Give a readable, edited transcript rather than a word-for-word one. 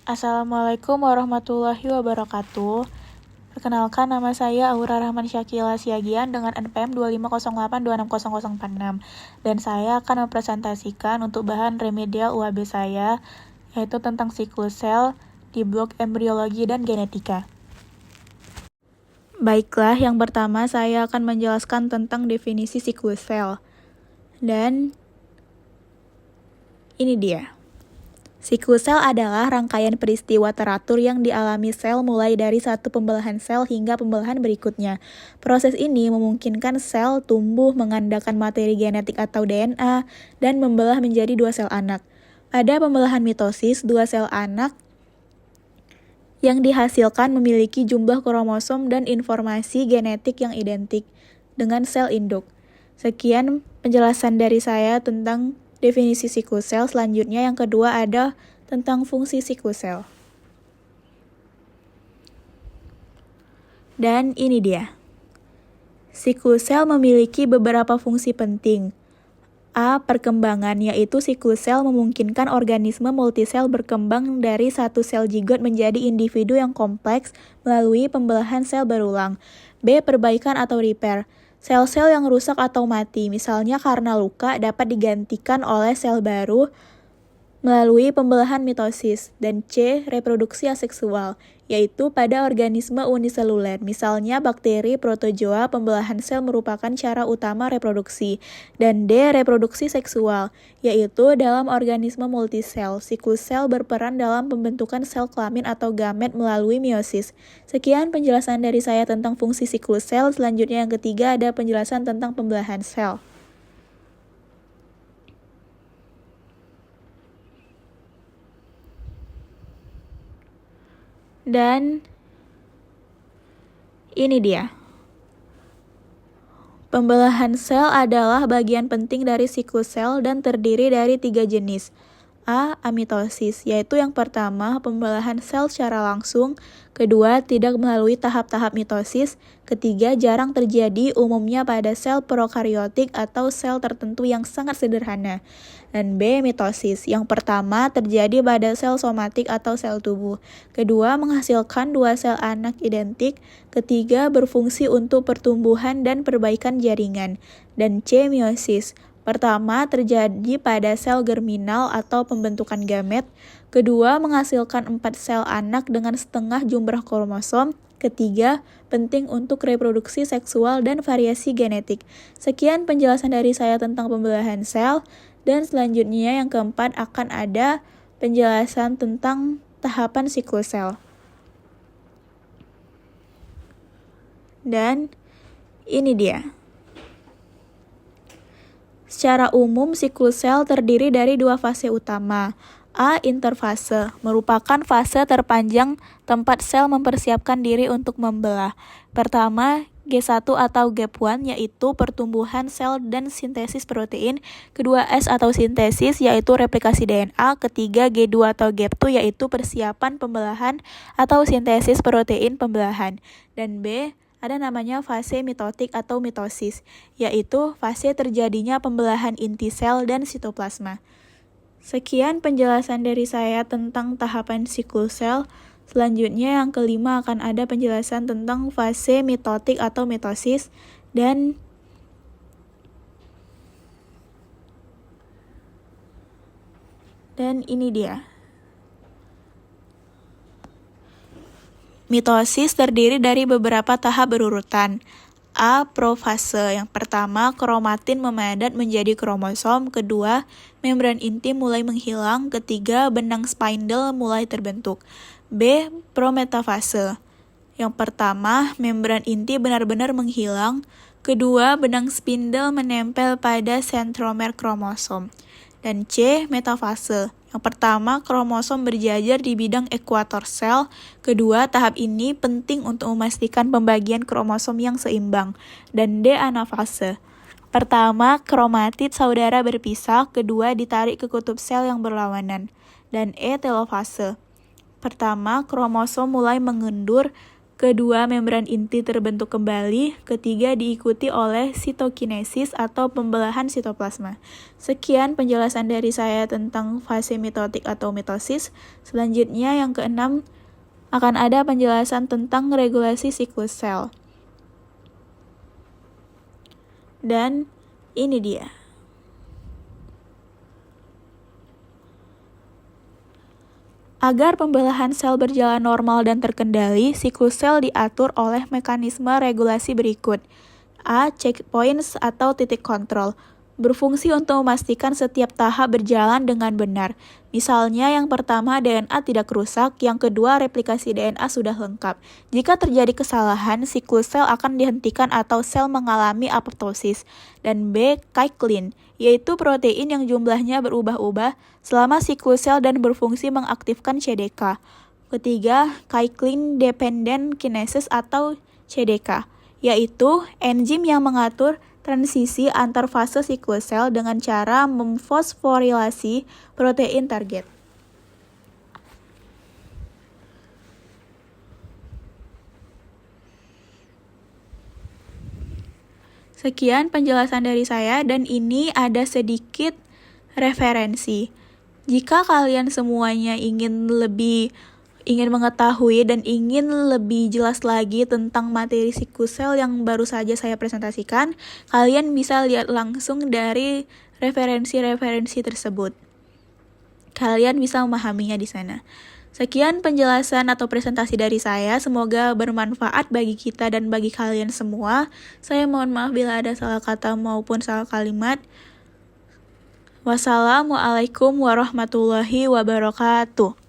Assalamualaikum warahmatullahi wabarakatuh. Perkenalkan, nama saya Aura Rahman Syakila Siagian dengan NPM 2508260046 dan saya akan mempresentasikan untuk bahan remedial UAB saya, yaitu tentang siklus sel di blok embriologi dan genetika. Baiklah, yang pertama saya akan menjelaskan tentang definisi siklus sel. Dan ini dia. Siklus sel adalah rangkaian peristiwa teratur yang dialami sel mulai dari satu pembelahan sel hingga pembelahan berikutnya. Proses ini memungkinkan sel tumbuh mengandalkan materi genetik atau DNA dan membelah menjadi dua sel anak. Pada pembelahan mitosis, dua sel anak yang dihasilkan memiliki jumlah kromosom dan informasi genetik yang identik dengan sel induk. Sekian penjelasan dari saya tentang definisi siklus sel. Selanjutnya yang kedua ada tentang fungsi siklus sel. Dan ini dia. Siklus sel memiliki beberapa fungsi penting. A. Perkembangan, yaitu siklus sel memungkinkan organisme multisel berkembang dari satu sel zigot menjadi individu yang kompleks melalui pembelahan sel berulang. B. Perbaikan atau repair. Sel-sel yang rusak atau mati, misalnya karena luka, dapat digantikan oleh sel baru melalui pembelahan mitosis. Dan C. Reproduksi aseksual, yaitu pada organisme uniseluler, misalnya bakteri, protozoa, pembelahan sel merupakan cara utama reproduksi. Dan D. Reproduksi seksual, yaitu dalam organisme multisel, siklus sel berperan dalam pembentukan sel kelamin atau gamet melalui meiosis. Sekian penjelasan dari saya tentang fungsi siklus sel. Selanjutnya yang ketiga ada penjelasan tentang pembelahan sel. Dan ini dia. Pembelahan sel adalah bagian penting dari siklus sel dan terdiri dari 3 jenis. A. Amitosis, yaitu yang pertama, pembelahan sel secara langsung. Kedua, tidak melalui tahap-tahap mitosis. Ketiga, jarang terjadi, umumnya pada sel prokariotik atau sel tertentu yang sangat sederhana. Dan B. Mitosis, yang pertama terjadi pada sel somatik atau sel tubuh. Kedua, menghasilkan dua sel anak identik. Ketiga, berfungsi untuk pertumbuhan dan perbaikan jaringan. Dan C. Meiosis. Pertama, terjadi pada sel germinal atau pembentukan gamet. Kedua, menghasilkan 4 sel anak dengan setengah jumlah kromosom. Ketiga, penting untuk reproduksi seksual dan variasi genetik. Sekian penjelasan dari saya tentang pembelahan sel. Dan selanjutnya yang keempat akan ada penjelasan tentang tahapan siklus sel. Dan ini dia. Secara umum, siklus sel terdiri dari dua fase utama. A. Interfase, merupakan fase terpanjang tempat sel mempersiapkan diri untuk membelah. Pertama, G1 atau Gap 1, yaitu pertumbuhan sel dan sintesis protein. Kedua, S atau sintesis, yaitu replikasi DNA. Ketiga, G2 atau Gap 2, yaitu persiapan pembelahan atau sintesis protein pembelahan. Dan B, ada namanya fase mitotik atau mitosis, yaitu fase terjadinya pembelahan inti sel dan sitoplasma. Sekian penjelasan dari saya tentang tahapan siklus sel. Selanjutnya yang kelima akan ada penjelasan tentang fase mitotik atau mitosis. Dan ini dia. Mitosis terdiri dari beberapa tahap berurutan. A. Profase. Yang pertama, kromatin memadat menjadi kromosom. Kedua, membran inti mulai menghilang. Ketiga, benang spindle mulai terbentuk. B. Prometafase. Yang pertama, membran inti benar-benar menghilang. Kedua, benang spindle menempel pada sentromer kromosom. Dan C. Metafase. Yang pertama, kromosom berjajar di bidang ekuator sel. Kedua, tahap ini penting untuk memastikan pembagian kromosom yang seimbang. Dan D. Anafase. Pertama, kromatid saudara berpisah. Kedua, ditarik ke kutub sel yang berlawanan. Dan E. Telofase. Pertama, kromosom mulai mengendur. Kedua, membran inti terbentuk kembali. Ketiga, diikuti oleh sitokinesis atau pembelahan sitoplasma. Sekian penjelasan dari saya tentang fase mitotik atau mitosis. Selanjutnya yang keenam, akan ada penjelasan tentang regulasi siklus sel. Dan ini dia. Agar pembelahan sel berjalan normal dan terkendali, siklus sel diatur oleh mekanisme regulasi berikut. A. Checkpoints atau titik kontrol. Berfungsi untuk memastikan setiap tahap berjalan dengan benar. Misalnya yang pertama DNA tidak rusak, yang kedua replikasi DNA sudah lengkap. Jika terjadi kesalahan, siklus sel akan dihentikan atau sel mengalami apoptosis. Dan B. Cyclin, yaitu protein yang jumlahnya berubah-ubah selama siklus sel dan berfungsi mengaktifkan CDK. Ketiga, cyclin dependent kinesis atau CDK, yaitu enzim yang mengatur transisi antar fase siklus sel dengan cara memfosforilasi protein target. Sekian penjelasan dari saya dan ini ada sedikit referensi. Jika kalian semuanya ingin mengetahui dan ingin lebih jelas lagi tentang materi siklus sel yang baru saja saya presentasikan, kalian bisa lihat langsung dari referensi-referensi tersebut. Kalian bisa memahaminya di sana. Sekian penjelasan atau presentasi dari saya, semoga bermanfaat bagi kita dan bagi kalian semua. Saya mohon maaf bila ada salah kata maupun salah kalimat. Wassalamualaikum warahmatullahi wabarakatuh.